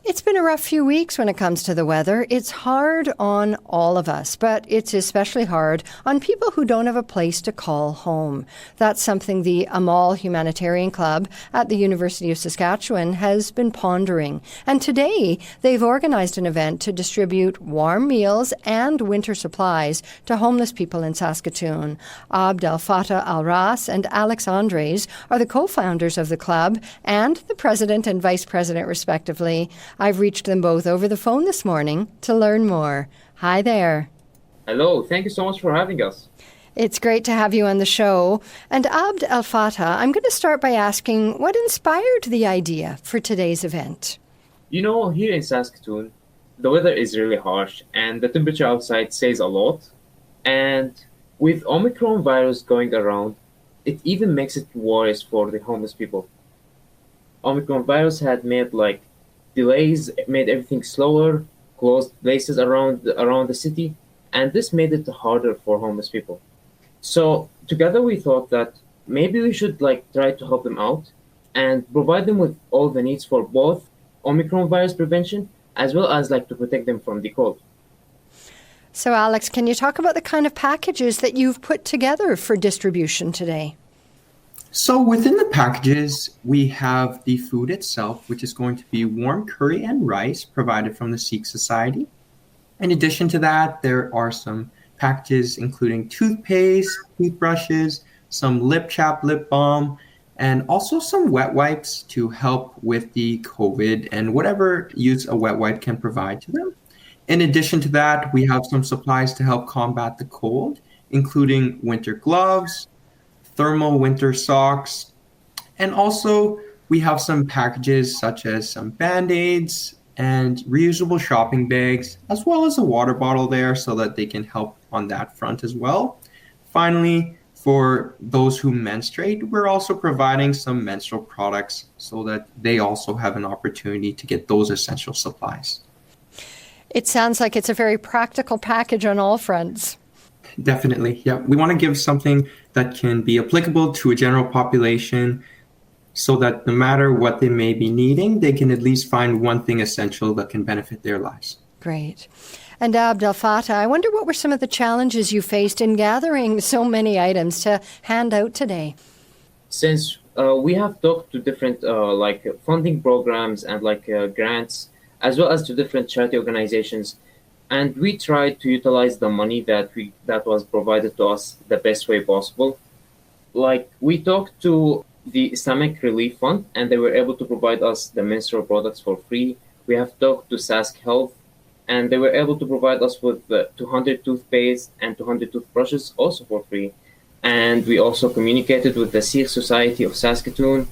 It's been a rough few weeks when it comes to the weather. It's hard on all of us, but it's especially hard on people who don't have a place to call home. That's something the Amal Humanitarian Club at the University of Saskatchewan has been pondering. And today, they've organized an event to distribute warm meals and winter supplies to homeless people in Saskatoon. Alfatah, Alras and Alex Andres are the co-founders of the club and the president and vice president, respectively. I've reached them both over the phone this morning to learn more. Hi there. Hello. Thank you so much for having us. It's great to have you on the show. And Alfatah, I'm going to start by asking what inspired the idea for today's event? You know, here in Saskatoon, the weather is really harsh and the temperature outside says a lot. And with Omicron virus going around, it even makes it worse for the homeless people. Omicron virus had made delays, made everything slower, closed places around the city, and this made it harder for homeless people. So together we thought that maybe we should try to help them out and provide them with all the needs for both Omicron virus prevention as well as to protect them from the cold. So Alex, can you talk about the kind of packages that you've put together for distribution today? So within the packages, we have the food itself, which is going to be warm curry and rice provided from the Sikh Society. In addition to that, there are some packages including toothpaste, toothbrushes, some lip chap, lip balm, and also some wet wipes to help with the COVID and whatever use a wet wipe can provide to them. In addition to that, we have some supplies to help combat the cold, including winter gloves, thermal winter socks, and also we have some packages such as some Band-Aids and reusable shopping bags, as well as a water bottle there so that they can help on that front as well. Finally, for those who menstruate, we're also providing some menstrual products so that they also have an opportunity to get those essential supplies. It sounds like it's a very practical package on all fronts. Definitely, yeah. We want to give something that can be applicable to a general population so that no matter what they may be needing, they can at least find one thing essential that can benefit their lives. Great. And Alfatah, I wonder what were some of the challenges you faced in gathering so many items to hand out today? Since we have talked to different funding programs and grants, as well as to different charity organizations, and we tried to utilize the money that was provided to us the best way possible. We talked to the Islamic Relief Fund, and they were able to provide us the menstrual products for free. We have talked to Sask Health, and they were able to provide us with 200 toothpaste and 200 toothbrushes also for free. And we also communicated with the Sikh Society of Saskatoon,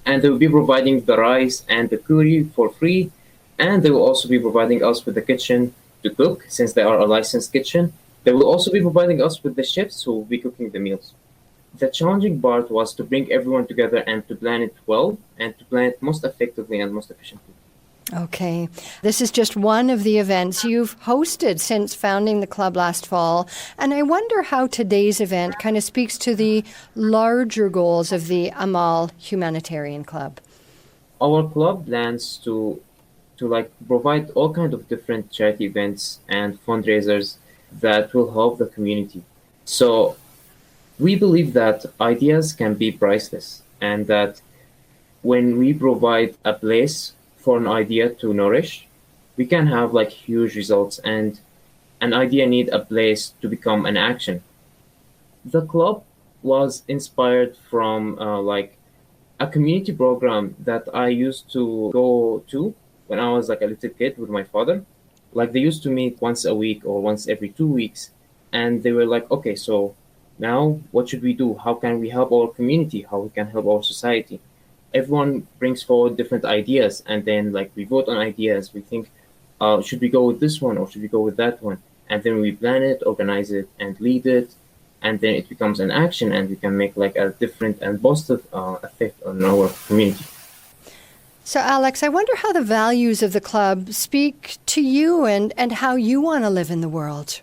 and they will be providing the rice and the curry for free, and they will also be providing us with the kitchen to cook, since they are a licensed kitchen. They will also be providing us with the chefs who will be cooking the meals. The challenging part was to bring everyone together and to plan it well and to plan it most effectively and most efficiently. Okay. This is just one of the events you've hosted since founding the club last fall. And I wonder how today's event kind of speaks to the larger goals of the Amal Humanitarian Club. Our club plans to provide all kinds of different charity events and fundraisers that will help the community. So we believe that ideas can be priceless, and that when we provide a place for an idea to nourish, we can have huge results, and an idea need a place to become an action. The club was inspired from a community program that I used to go to when I was a little kid with my father. They used to meet once a week or once every 2 weeks. And they were okay, so now what should we do? How can we help our community? How we can help our society? Everyone brings forward different ideas, and then we vote on ideas. We think, should we go with this one or should we go with that one? And then we plan it, organize it, and lead it. And then it becomes an action, and we can make a different and positive effect on our community. So, Alex, I wonder how the values of the club speak to you and how you want to live in the world.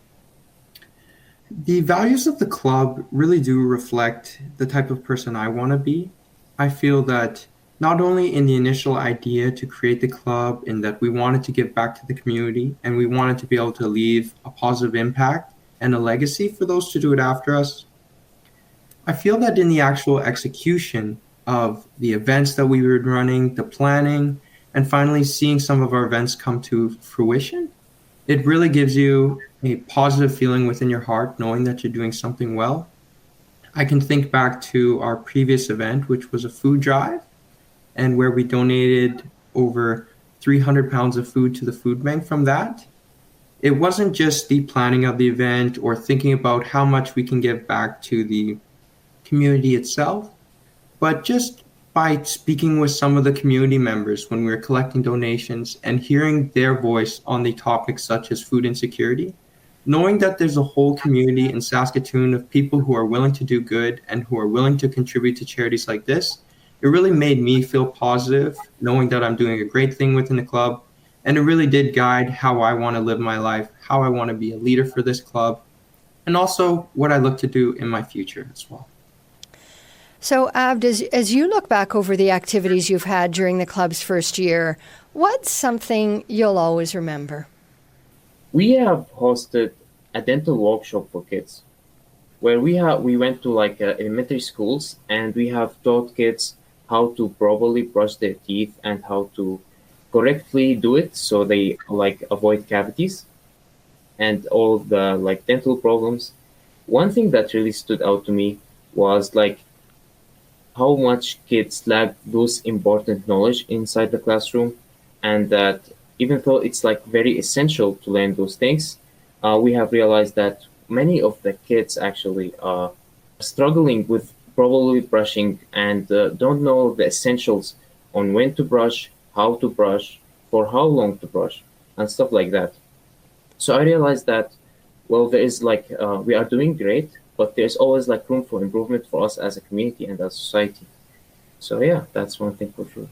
The values of the club really do reflect the type of person I want to be. I feel that not only in the initial idea to create the club, in that we wanted to give back to the community and we wanted to be able to leave a positive impact and a legacy for those to do it after us. I feel that in the actual execution of the events that we were running, the planning, and finally seeing some of our events come to fruition, it really gives you a positive feeling within your heart, knowing that you're doing something well. I can think back to our previous event, which was a food drive, and where we donated over 300 pounds of food to the food bank from that. It wasn't just the planning of the event or thinking about how much we can give back to the community itself, but just by speaking with some of the community members when we were collecting donations and hearing their voice on the topics such as food insecurity, knowing that there's a whole community in Saskatoon of people who are willing to do good and who are willing to contribute to charities like this, it really made me feel positive, knowing that I'm doing a great thing within the club. And it really did guide how I want to live my life, how I want to be a leader for this club, and also what I look to do in my future as well. So, Abd, as you look back over the activities you've had during the club's first year, what's something you'll always remember? We have hosted a dental workshop for kids where we went to elementary schools, and we have taught kids how to properly brush their teeth and how to correctly do it so they avoid cavities and all the dental problems. One thing that really stood out to me was how much kids lack those important knowledge inside the classroom, and that even though it's very essential to learn those things, we have realized that many of the kids actually are struggling with probably brushing and don't know the essentials on when to brush, how to brush, for how long to brush, and stuff like that. So I realized that, well, there is we are doing great, but there's always room for improvement for us as a community and as a society. So yeah, that's one thing for sure.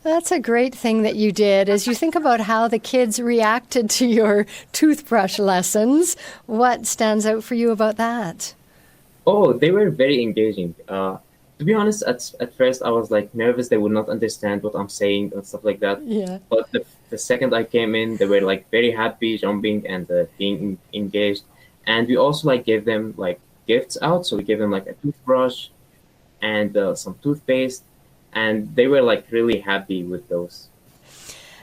That's a great thing that you did. As you think about how the kids reacted to your toothbrush lessons, what stands out for you about that? Oh, they were very engaging. To be honest, at first I was nervous they would not understand what I'm saying and stuff like that. Yeah. But the second I came in, they were very happy, jumping and being engaged. And we also gave them gifts out. So we gave them a toothbrush and some toothpaste, and they were really happy with those.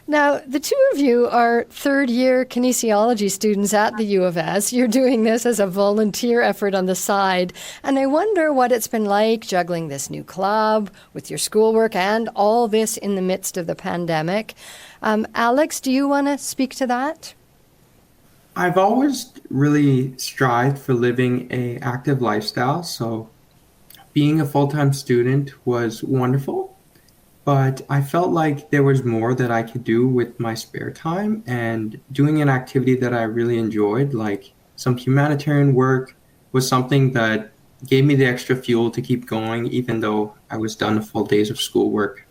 Now, the two of you are third-year kinesiology students at the U of S. You're doing this as a volunteer effort on the side, and I wonder what it's been like juggling this new club with your schoolwork and all this in the midst of the pandemic. Alex, do you want to speak to that? I've always really strived for living an active lifestyle, so being a full-time student was wonderful. But I felt like there was more that I could do with my spare time, and doing an activity that I really enjoyed, like some humanitarian work, was something that gave me the extra fuel to keep going, even though I was done a full days of schoolwork.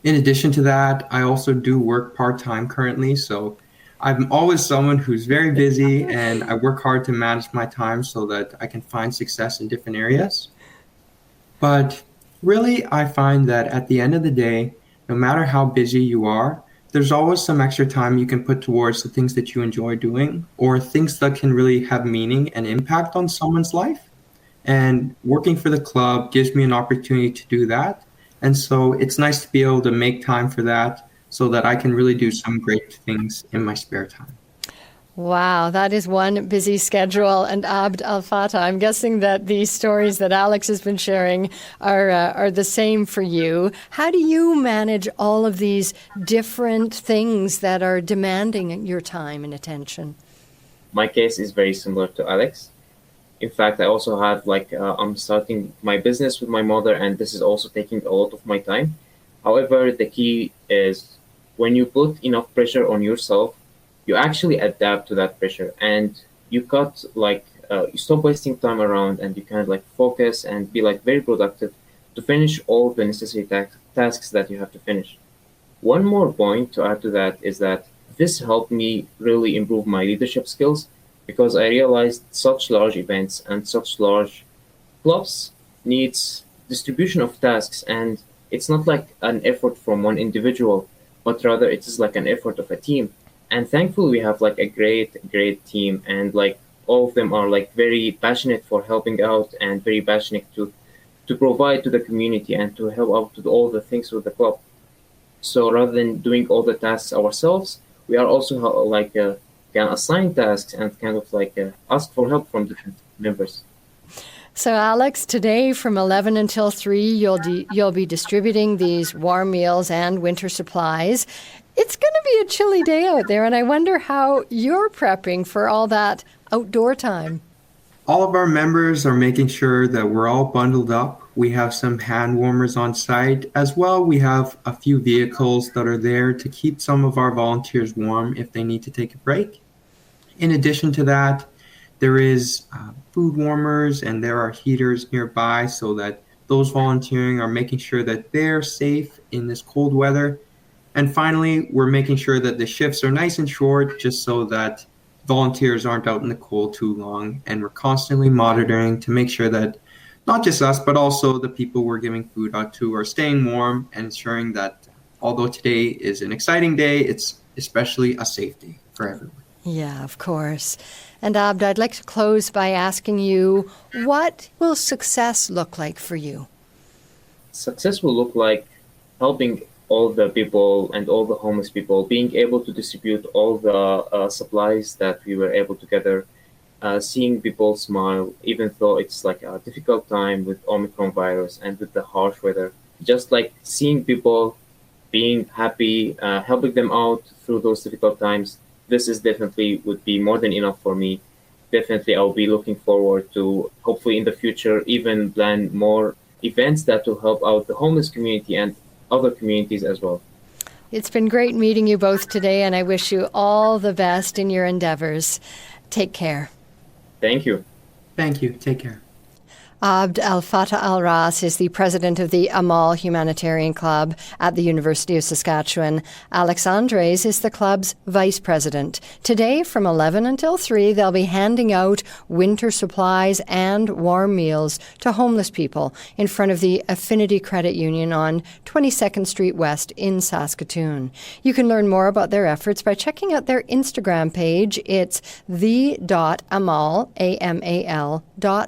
In addition to that, I also do work part-time currently, so I'm always someone who's very busy, and I work hard to manage my time so that I can find success in different areas. But really, I find that at the end of the day, no matter how busy you are, there's always some extra time you can put towards the things that you enjoy doing, or things that can really have meaning and impact on someone's life. And working for the club gives me an opportunity to do that. And so it's nice to be able to make time for that so that I can really do some great things in my spare time. Wow, that is one busy schedule. And Abd Alfatah, I'm guessing that the stories that Alex has been sharing are the same for you. How do you manage all of these different things that are demanding your time and attention? My case is very similar to Alex. In fact, I also have I'm starting my business with my mother, and this is also taking a lot of my time. However, the key is when you put enough pressure on yourself, you actually adapt to that pressure, and you cut you stop wasting time around, and you kind of focus and be very productive to finish all the necessary tasks that you have to finish. One more point to add to that is that this helped me really improve my leadership skills, because I realized such large events and such large clubs needs distribution of tasks, and it's not like an effort from one individual, but rather it is like an effort of a team. And thankfully, we have like a great team, and like all of them are like very passionate for helping out and very passionate to provide to the community and to help out with all the things with the club. So rather than doing all the tasks ourselves, we are also can assign tasks and kind of like ask for help from different members. So, Alex, today from 11 until 3, you'll be distributing these warm meals and winter supplies. It's going to be a chilly day out there, and I wonder how you're prepping for all that outdoor time. All of our members are making sure that we're all bundled up. We have some hand warmers on site. As well, we have a few vehicles that are there to keep some of our volunteers warm if they need to take a break. In addition to that, there is food warmers and there are heaters nearby so that those volunteering are making sure that they're safe in this cold weather. And finally, we're making sure that the shifts are nice and short just so that volunteers aren't out in the cold too long. And we're constantly monitoring to make sure that not just us, but also the people we're giving food out to are staying warm and ensuring that although today is an exciting day, it's especially a safe day for everyone. Yeah, of course. And Abd, I'd like to close by asking you, what will success look like for you? Success will look like helping all the people and all the homeless people, being able to distribute all the supplies that we were able to gather, seeing people smile, even though it's like a difficult time with Omicron virus and with the harsh weather. Just like seeing people being happy, helping them out through those difficult times. This is definitely would be more than enough for me. Definitely, I'll be looking forward to hopefully in the future even plan more events that will help out the homeless community and other communities as well. It's been great meeting you both today, and I wish you all the best in your endeavors. Take care. Thank you. Thank you. Take care. Abd Alfatah Alras is the president of the Amal Humanitarian Club at the University of Saskatchewan. Alex Andres is the club's vice president. Today, from 11 until 3, they'll be handing out winter supplies and warm meals to homeless people in front of the Affinity Credit Union on 22nd Street West in Saskatoon. You can learn more about their efforts by checking out their Instagram page. It's the.amal, AMAL.club.